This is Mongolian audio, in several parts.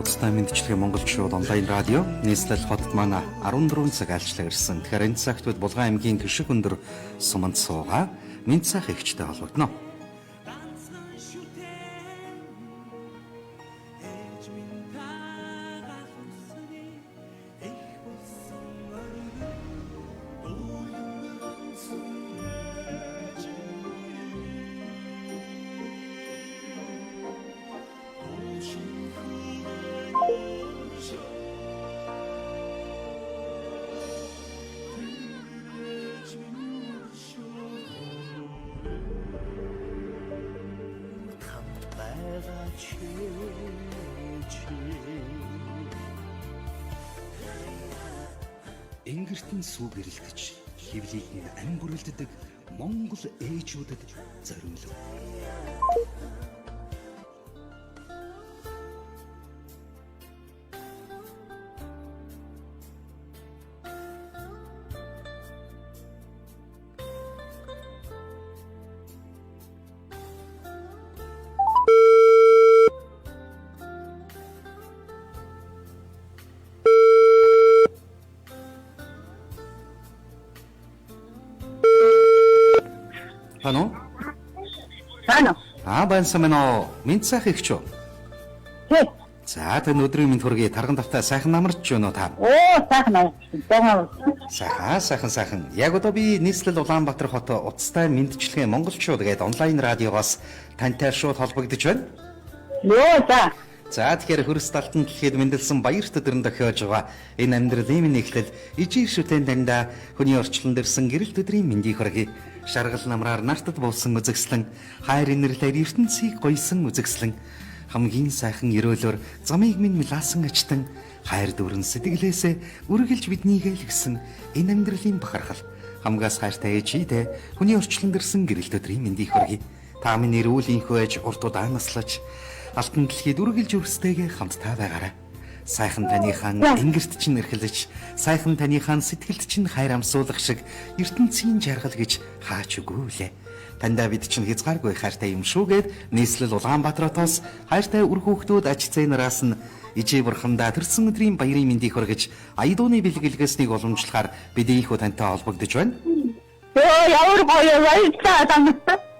Уцтай мэдчилгээ монголчууд онлайн радио нийслэл хотод манай 14 цаг альчлаа ирсэн. Тэгэхээр энэ цагт бид Булган аймгийн гişиг өндөр суманд суугаа мэд цах ихчтэй холбогдно. Энгэртэн сүү гэрэлтэж хөвлийг нь ам бүрэлддэг Монгол ээжүүдэд зориулв. Хано? Хано? Баянсамано мэд цах ихч үү? Тий. За тань өдрийн мэд хүргэе. Тарган давтаа сайхан намарч байна уу та? Сайхан. Сайхан. Яг одоо би нийслэл Улаанбаатар хот Уцтай мэдчилгээ монголчууд гээд онлайн радиогоос тантай шууд холбогдож байна. За. За тэгэхээр хөрс талтан дэлхийд мэндэлсэн баяр төдрөн дохиож байгаа энэ амьдралын нэхлэл ижир шүтэн дандаа хүний орчлон дэрсэн гэрэл төдрийн мэндийг хүргэе. Шаргал намраар нартад буулсан үзэгслэн хайр инэрлээр ертөнцийг гойсон үзэгслэн хамгийн сайхан өрөөлөөр замыг минь милаасан ачтан хайр дүүрэн сэтгэлээсээ үргэлж биднийг л гисэн энэ амьдралын бахархал хамгаас хайртай ээжидэ хүний орчлон дэрсэн гэрэл төдрийн мэндийг хүргэе. Та минь эрүүлийнхөө ээж урт удаа наслаж алтан дэлхийд үргэлж өрстэйгээ хамтдаа байгаарай. Сайхан таныхаа энгэрт чинь эрхэлж, сайхан таныхаа сэтгэлд чинь хайр амсуулах шиг ертөнцийн жаргал гэж хаач үгүй лээ. Тандаа бид чинь хязгааргүй хайртай юм шүүгээд нийслэл Улаанбаатароос хайртай үр хүүхдүүд аж зээнараас нь ижээ бурхандаа төрсөн өдрийн баярын мэндийг хүргэж аядууны бэлгэлгээснийг уламжлахаар бид ийхүү тантай холбогдож байна. Ямар гоё баярлалаа.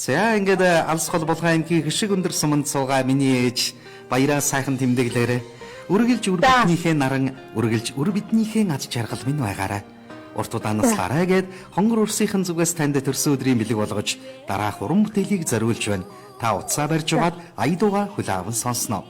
За ингээд алс хол Булган аймгийн гişиг өндөр суманд суугаа миний ээж баяраа сайхан тэмдэглээрэй. Үргэлж үр биднийхээ наран, үргэлж үр биднийхээ аж жаргал минь байгаарай. Урт удаанслаарай гэд хонгор урсынхын зүгээс танд төрсөн өдрийн бэлэг болгож дараах уран бүтээлийг зориулж байна. Та утсаа барьж угаад аядууга хүлээвэн сонсноо.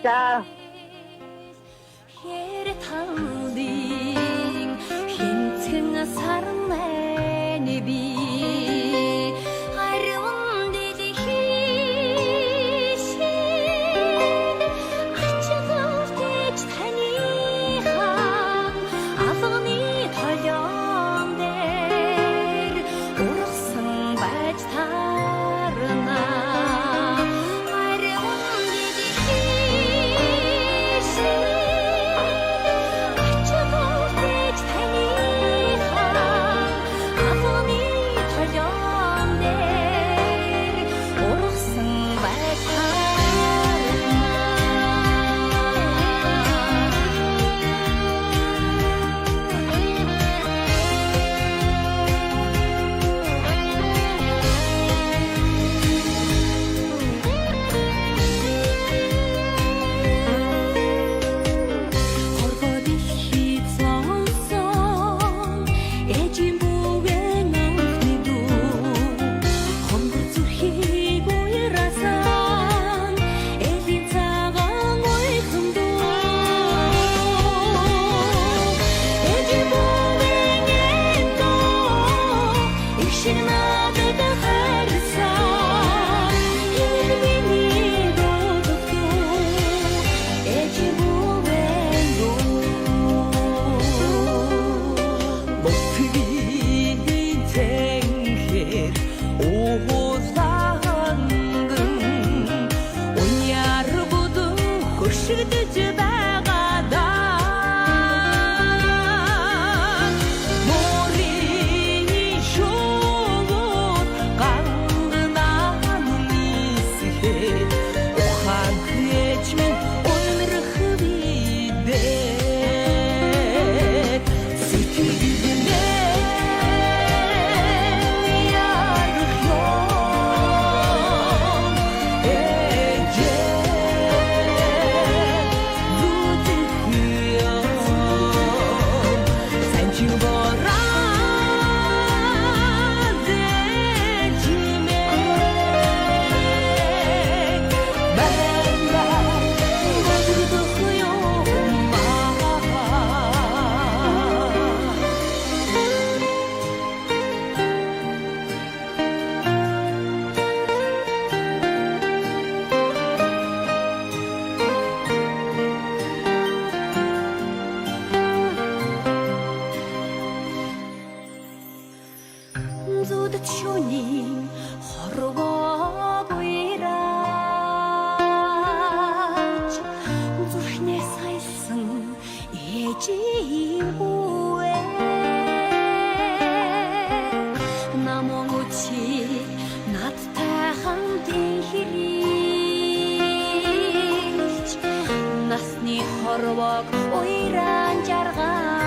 За. ухаан хээж минь унрах бидээ сэтгэлдээ ярах ём лүдэх ём санчиг бораа зүдэт шөнийн хорвоог уйраач зүрхнээ саялсан ээжийн бүвэ намон үчи надтай хамтын хэрийч насны хорвоог уйраан жарганаа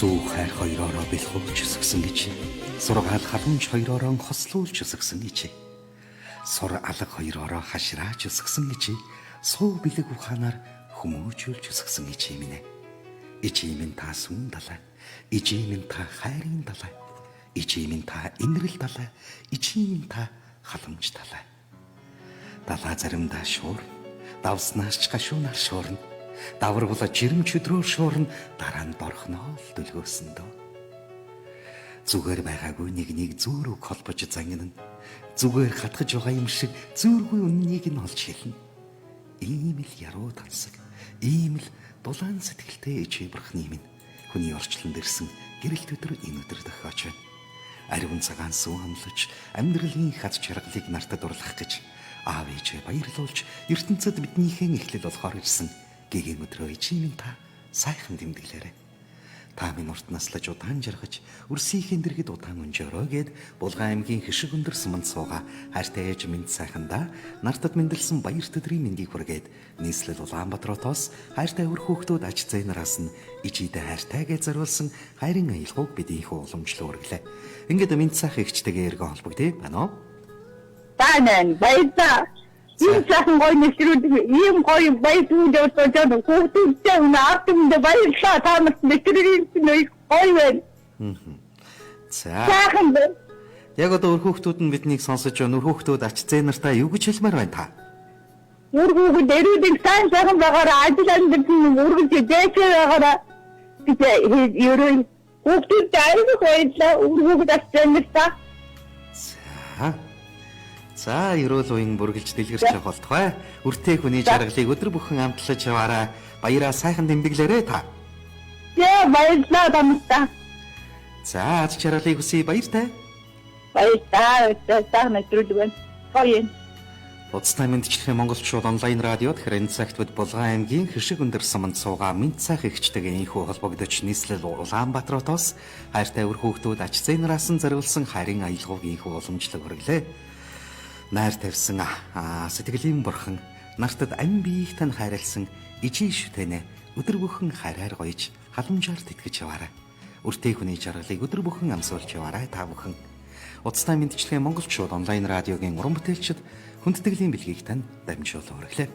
Сүү хайр хоёроороо бэлгүүлж өсгсөн гэж. Сургаал халамж хоёроороо хослуулж өсгсөн гэж. Сур алга хоёроороо хашрааж өсгсөн гэж. Суу бэлэг ухаанаар хүмүүжүүлж өсгсөн гэж юм нэ. Ичимэн та сүн далай. Ичимэн та хайрын далай. Ичимэн та инрэл далай. Ичимэн та халамж далай. Далаа заримдаа шуурна. Давснаас ч гашуунаар шуурна. Даваргула жирэмч өдрөөр шуурна. Дараа нь дорхноо л дөлгөөсөн дөө. Зүгээр байгаагүй нэг зүүрөг холбож зангина. Зүгээр хатгаж байгаа юм шиг зүүргүй үннийг нь олж хэлнэ. Ийм л яруу тансаг. Ийм л дулаан сэтгэлтэй ичибрахны минь хүний орчлон дэрсэн гэрэлт өдөр энэ өдөр тохиож байна. Ариун цагаан сүү хамлаж амьдралын хаз чаргалыг нартад дурлах гэж аав ээжээ баярлуулж ертөнцид биднийхэн эхлэл болохоор ирсэн гэгийн өдрөө ичимэн та сайхан тэмдэглээрэй. Та минь урт наслаж удаан жаргаж үрсийнхэн дэргэд удаан өнжөөрөө гэд Булган аймгийн хишиг өндөр суманд сууга хайртай ээж минь сайхандаа нартад мэндэлсэн баяр төдрийн мэндийг хүргээд нийслэл Улаанбаатаруудаас хайртай өр хүүхдүүд аж зээ нараас нь ичидэ хайртай гэж зориулсан хайрын аялгауг бидийнхүү уламжлал үргэлээ. Ингээд минь сайх эгчтэйгээ эргэн холбогдъё байна уу? Таанан баярлаа. Ийм сайхан гоё нэвтрүүлэг ийм гоё баярууд явуулсан хүүхдүүдтэй наартымд баярлаа. Та нарт нэвтрүүлэг нь гоё байна. За. Сайхан байна. Яг одоо өр хүүхдүүд нь биднийг сонсож байна. Өр хүүхдүүд ач зээ нартаа юу гэж хэлмээр байна та? Өр хүүхэд эрүүдийг сайхан байгаараа ажил амьдрал үргэлж дээшээ байгаараа гэж ерөө хүүхдүүдтэй аягүй баярлаа. Өр хүүхэд ач зээнэртаа. За, ерөөл уян бүргэлж дэлгэрч явах болтугай. Үртэй хүний жаргалыг өдөр бүхэн амтлаж яваарай. Баяраа сайхан тэмдэглээрэй та. Яа, баярлаа тамтаа. За, аз жаргалыг хүсье баяртай. Баярлаа. Сайхан нэвтрүүлэг байна. Гоё. Уцтай мэдчилгээ Монголчууд онлайн радиод хэрэг цагт бид Булган аймгийн хишиг өндөр суманд суугаа мэд сайх эгчтэйгээ инхүү холбогдож нийслэл Улаанбаатаруудаас хайртай өр хүүхдүүд ач зээ нараас нь зориулсан хайрын аялгауг инхүү уламжлал хүргэлээ. Найр тавьсан сэтгэлийн бурхан нартад ам биеийг тань хайрлсан ижийн шүтэнэ өдөр бүхэн хайраар гоёж халамжаар тэтгэж яваарай. Үртэй хүний жаргалыг өдөр бүхэн амсуулж яваарай та бүхэн. Уцтай мэдчилгээ Монголчууд онлайн радиогийн уран бүтээлчид хүндэтгэлийн бэлгийг тань дамжуулан хүргэлээ.